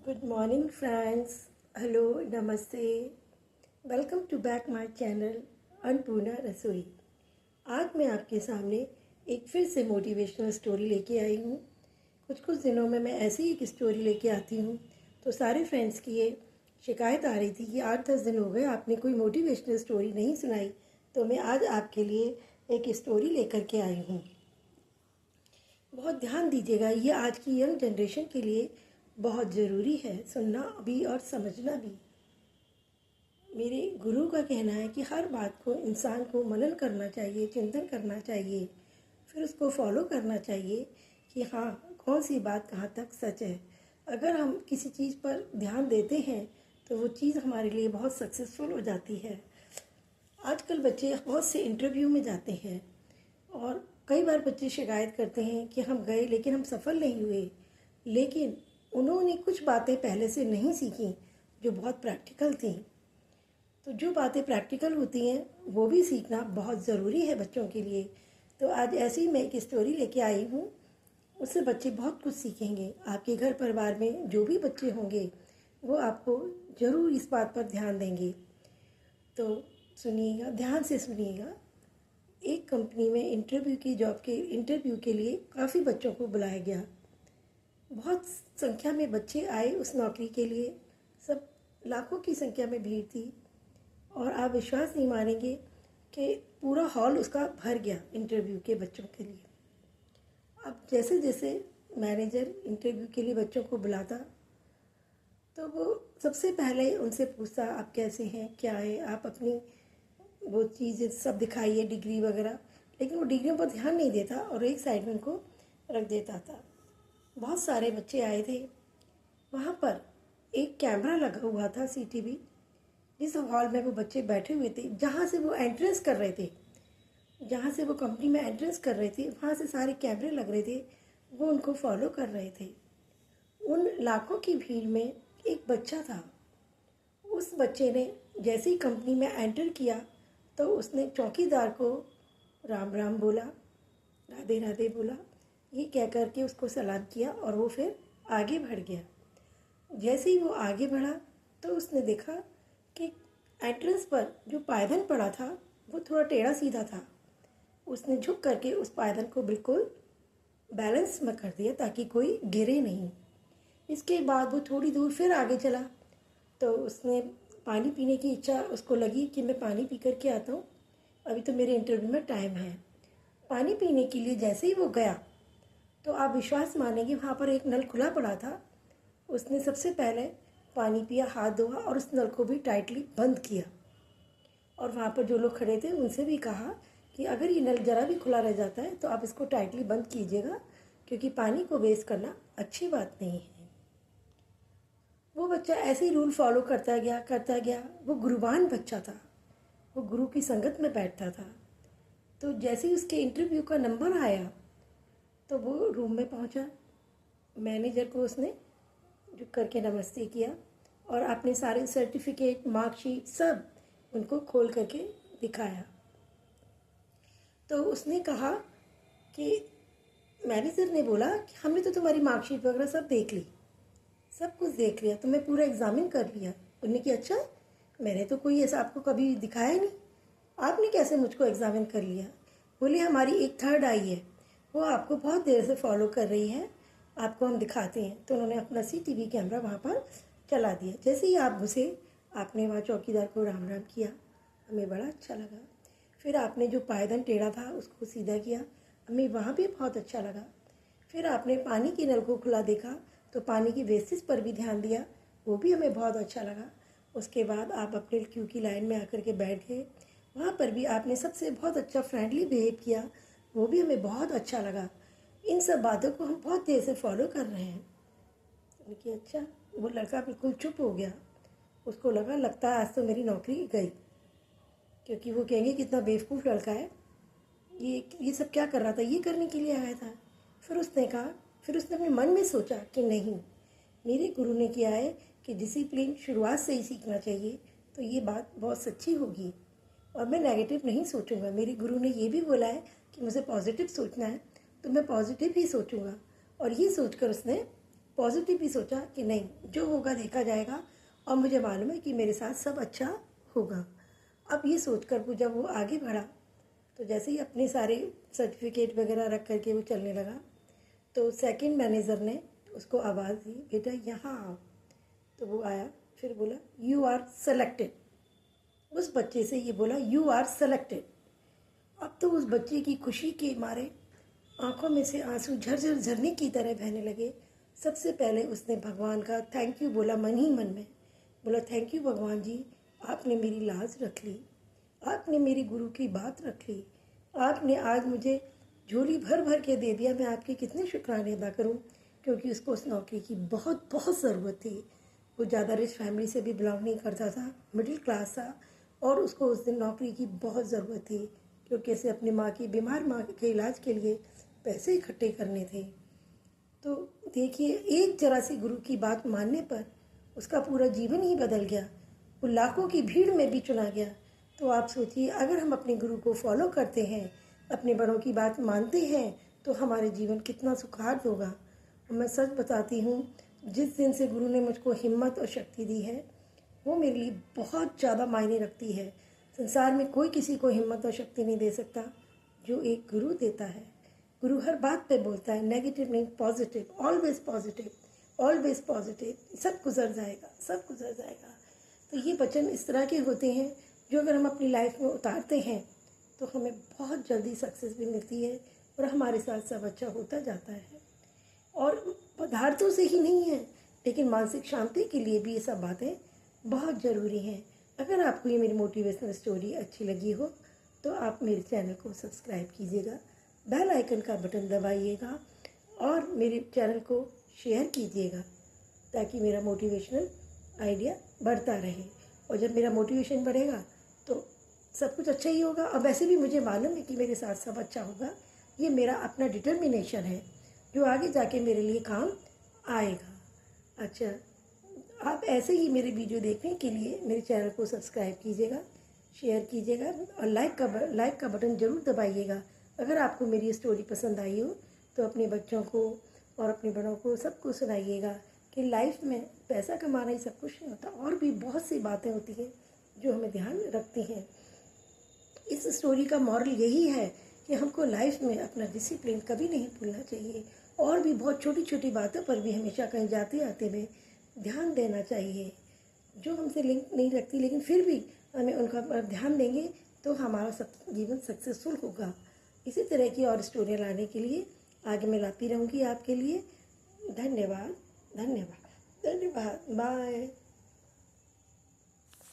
Good morning friends, hello, नमस्ते, welcome to back my channel Annapurna Rasoi. आज मैं आपके सामने एक फिर से मोटिवेशनल स्टोरी लेके आई हूँ। कुछ दिनों में मैं ऐसी एक स्टोरी लेके आती हूँ तो सारे फ्रेंड्स की ये शिकायत आ रही थी कि 8-10 दिन हो गए आपने कोई मोटिवेशनल स्टोरी नहीं सुनाई, तो मैं आज आपके लिए एक स्टोरी लेकर के आई हूँ। बहुत ध्यान दीजिएगा, ये आज की यंग जनरेशन के लिए बहुत ज़रूरी है, सुनना भी और समझना भी। मेरे गुरु का कहना है कि हर बात को इंसान को मनन करना चाहिए, चिंतन करना चाहिए, फिर उसको फॉलो करना चाहिए कि हाँ, कौन सी बात कहाँ तक सच है। अगर हम किसी चीज़ पर ध्यान देते हैं तो वो चीज़ हमारे लिए बहुत सक्सेसफुल हो जाती है। आजकल बच्चे बहुत से इंटरव्यू में जाते हैं और कई बार बच्चे शिकायत करते हैं कि हम गए लेकिन हम सफल नहीं हुए, लेकिन उन्होंने कुछ बातें पहले से नहीं सीखी जो बहुत प्रैक्टिकल थी। तो जो बातें प्रैक्टिकल होती हैं वो भी सीखना बहुत ज़रूरी है बच्चों के लिए। तो आज ऐसी मैं एक स्टोरी लेके आई हूँ, उससे बच्चे बहुत कुछ सीखेंगे। आपके घर परिवार में जो भी बच्चे होंगे वो आपको ज़रूर इस बात पर ध्यान देंगे। तो सुनिएगा, ध्यान से सुनिएगा। एक कंपनी में इंटरव्यू के लिए काफ़ी बच्चों को बुलाया गया। बहुत संख्या में बच्चे आए उस नौकरी के लिए, सब लाखों की संख्या में भीड़ थी और आप विश्वास नहीं मानेंगे कि पूरा हॉल उसका भर गया इंटरव्यू के बच्चों के लिए। अब जैसे जैसे मैनेजर इंटरव्यू के लिए बच्चों को बुलाता तो वो सबसे पहले उनसे पूछता, आप कैसे हैं, क्या है, आप अपनी वो चीज़ें सब दिखाइए, डिग्री वगैरह। लेकिन वो डिग्रियों पर ध्यान नहीं देता और एक साइड में उनको रख देता था। बहुत सारे बच्चे आए थे। वहाँ पर एक कैमरा लगा हुआ था, सीसीटीवी, जिस हॉल में वो बच्चे बैठे हुए थे, जहाँ से वो एंट्रेंस कर रहे थे, जहाँ से वो कंपनी में एंट्रेंस कर रहे थे, वहाँ से सारे कैमरे लग रहे थे, वो उनको फॉलो कर रहे थे। उन लाखों की भीड़ में एक बच्चा था। उस बच्चे ने जैसे ही कंपनी में एंटर किया तो उसने चौकीदार को राम राम बोला, राधे राधे बोला, ये कह कर के उसको सलाम किया और वो फिर आगे बढ़ गया। जैसे ही वो आगे बढ़ा तो उसने देखा कि एंट्रेंस पर जो पायदान पड़ा था वो थोड़ा टेढ़ा सीधा था। उसने झुक करके उस पायदान को बिल्कुल बैलेंस में कर दिया ताकि कोई गिरे नहीं। इसके बाद वो थोड़ी दूर फिर आगे चला तो उसने पानी पीने की इच्छा उसको लगी कि मैं पानी पी कर के आता हूँ, अभी तो मेरे इंटरव्यू में टाइम है। पानी पीने के लिए जैसे ही वो गया तो आप विश्वास मानेंगे, वहाँ पर एक नल खुला पड़ा था। उसने सबसे पहले पानी पिया, हाथ धोआ और उस नल को भी टाइटली बंद किया। और वहाँ पर जो लोग खड़े थे उनसे भी कहा कि अगर ये नल ज़रा भी खुला रह जाता है तो आप इसको टाइटली बंद कीजिएगा, क्योंकि पानी को वेस्ट करना अच्छी बात नहीं है। वो बच्चा ऐसे ही रूल फॉलो करता गया। वो गुरुवान बच्चा था, वो गुरु की संगत में बैठता था। तो जैसे ही उसके इंटरव्यू का नंबर आया तो वो रूम में पहुंचा। मैनेजर को उसने झुक करके नमस्ते किया और अपने सारे सर्टिफिकेट, मार्कशीट सब उनको खोल करके दिखाया। तो उसने कहा कि मैनेजर ने बोला कि हमने तो तुम्हारी मार्कशीट वगैरह सब देख ली, सब कुछ देख लिया, तुम्हें पूरा एग्जामिन कर लिया। उन्होंने कि अच्छा, मैंने तो कोई ऐसा आपको कभी दिखाया नहीं, आपने कैसे मुझको एग्जामिन कर लिया। बोले हमारी एक थर्ड आई है, वो आपको बहुत देर से फॉलो कर रही है, आपको हम दिखाते हैं। तो उन्होंने अपना सीसीटीवी कैमरा वहाँ पर चला दिया। जैसे ही आप घुसे आपने वहाँ चौकीदार को राम राम किया, हमें बड़ा अच्छा लगा। फिर आपने जो पायदान टेढ़ा था उसको सीधा किया, हमें वहाँ भी बहुत अच्छा लगा। फिर आपने पानी की नल को खुला देखा तो पानी की वेस्टेज पर भी ध्यान दिया, वो भी हमें बहुत अच्छा लगा। उसके बाद आप अपने क्यू की लाइन में आकर के बैठ गए, वहाँ पर भी आपने सबसे बहुत अच्छा फ्रेंडली बिहेव किया, वो भी हमें बहुत अच्छा लगा। इन सब बातों को हम बहुत देर से फॉलो कर रहे हैं। कि अच्छा, वो लड़का बिल्कुल चुप हो गया। उसको लगता है आज तो मेरी नौकरी गई, क्योंकि वो कहेंगे कितना बेवकूफ़ लड़का है, ये सब क्या कर रहा था, ये करने के लिए आया था। फिर उसने अपने मन में सोचा कि नहीं, मेरे गुरु ने किया है कि डिसिप्लिन शुरुआत से ही सीखना चाहिए, तो ये बात बहुत सच्ची होगी और मैं नेगेटिव नहीं सोचूंगा। मेरे गुरु ने ये भी बोला है कि मुझे पॉजिटिव सोचना है, तो मैं पॉजिटिव ही सोचूंगा। और ये सोचकर उसने पॉजिटिव भी सोचा कि नहीं, जो होगा देखा जाएगा और मुझे मालूम है कि मेरे साथ सब अच्छा होगा। अब ये सोचकर वो जब वो आगे बढ़ा तो जैसे ही अपने सारे सर्टिफिकेट वगैरह रख करके वो चलने लगा तो सेकंड मैनेजर ने उसको आवाज़ दी, बेटा यहाँ आओ। तो वो आया, फिर बोला यू आर सेलेक्टेड। उस बच्चे से ये बोला यू आर सेलेक्टेड। अब तो उस बच्चे की खुशी के मारे आंखों में से आंसू झरझर झरने की तरह बहने लगे। सबसे पहले उसने भगवान का थैंक यू बोला, मन ही मन में बोला, थैंक यू भगवान जी, आपने मेरी लाज रख ली, आपने मेरी गुरु की बात रख ली, आपने आज मुझे झोली भर भर के दे दिया। मैं आपके कितने शुक्राने अदा करूं, क्योंकि उसको उस नौकरी की बहुत बहुत ज़रूरत थी। वो ज़्यादा रिच फैमिली से भी बिलोंग नहीं करता था, मिडिल क्लास था, और उसको उस दिन नौकरी की बहुत ज़रूरत थी क्योंकि उसे अपनी माँ की बीमार माँ के इलाज के लिए पैसे इकट्ठे करने थे। तो देखिए, एक जरा सी गुरु की बात मानने पर उसका पूरा जीवन ही बदल गया। वो लाखों की भीड़ में भी चुना गया। तो आप सोचिए, अगर हम अपने गुरु को फॉलो करते हैं, अपने बड़ों की बात मानते हैं, तो हमारे जीवन कितना सुखाद होगा। और मैं सच बताती हूँ, जिस दिन से गुरु ने मुझको हिम्मत और शक्ति दी है, वो मेरे लिए बहुत ज़्यादा मायने रखती है। संसार में कोई किसी को हिम्मत और शक्ति नहीं दे सकता जो एक गुरु देता है। गुरु हर बात पे बोलता है, नेगेटिव नहीं, positive, always positive, always positive, सब गुजर जाएगा, सब गुजर जाएगा। तो ये वचन इस तरह के होते हैं जो अगर हम अपनी लाइफ में उतारते हैं तो हमें बहुत जल्दी सक्सेस भी मिलती है और हमारे साथ सब अच्छा होता जाता है। और पदार्थों से ही नहीं है, लेकिन मानसिक शांति के लिए भी ये सब बातें बहुत ज़रूरी हैं। अगर आपको ये मेरी मोटिवेशनल स्टोरी अच्छी लगी हो तो आप मेरे चैनल को सब्सक्राइब कीजिएगा, बेल आइकन का बटन दबाइएगा और मेरे चैनल को शेयर कीजिएगा ताकि मेरा मोटिवेशनल आइडिया बढ़ता रहे। और जब मेरा मोटिवेशन बढ़ेगा तो सब कुछ अच्छा ही होगा। और वैसे भी मुझे मालूम है कि मेरे साथ सब अच्छा होगा। ये मेरा अपना डिटर्मिनेशन है जो आगे जाके मेरे लिए काम आएगा। अच्छा, आप ऐसे ही मेरे वीडियो देखने के लिए मेरे चैनल को सब्सक्राइब कीजिएगा, शेयर कीजिएगा और लाइक का बटन ज़रूर दबाइएगा। अगर आपको मेरी स्टोरी पसंद आई हो तो अपने बच्चों को और अपने बड़ों को सबको सुनाइएगा कि लाइफ में पैसा कमाना ही सब कुछ नहीं होता, और भी बहुत सी बातें होती हैं जो हमें ध्यान रखती हैं। इस स्टोरी का मॉरल यही है कि हमको लाइफ में अपना डिसिप्लिन कभी नहीं भूलना चाहिए, और भी बहुत छोटी छोटी बातों पर भी हमेशा कहीं जाते आते में ध्यान देना चाहिए जो हमसे लिंक नहीं रखती, लेकिन फिर भी हमें उनका ध्यान देंगे तो हमारा सब जीवन सक्सेसफुल होगा। इसी तरह की और स्टोरियाँ लाने के लिए आगे मैं लाती रहूँगी आपके लिए। धन्यवाद, धन्यवाद, धन्यवाद, बाय।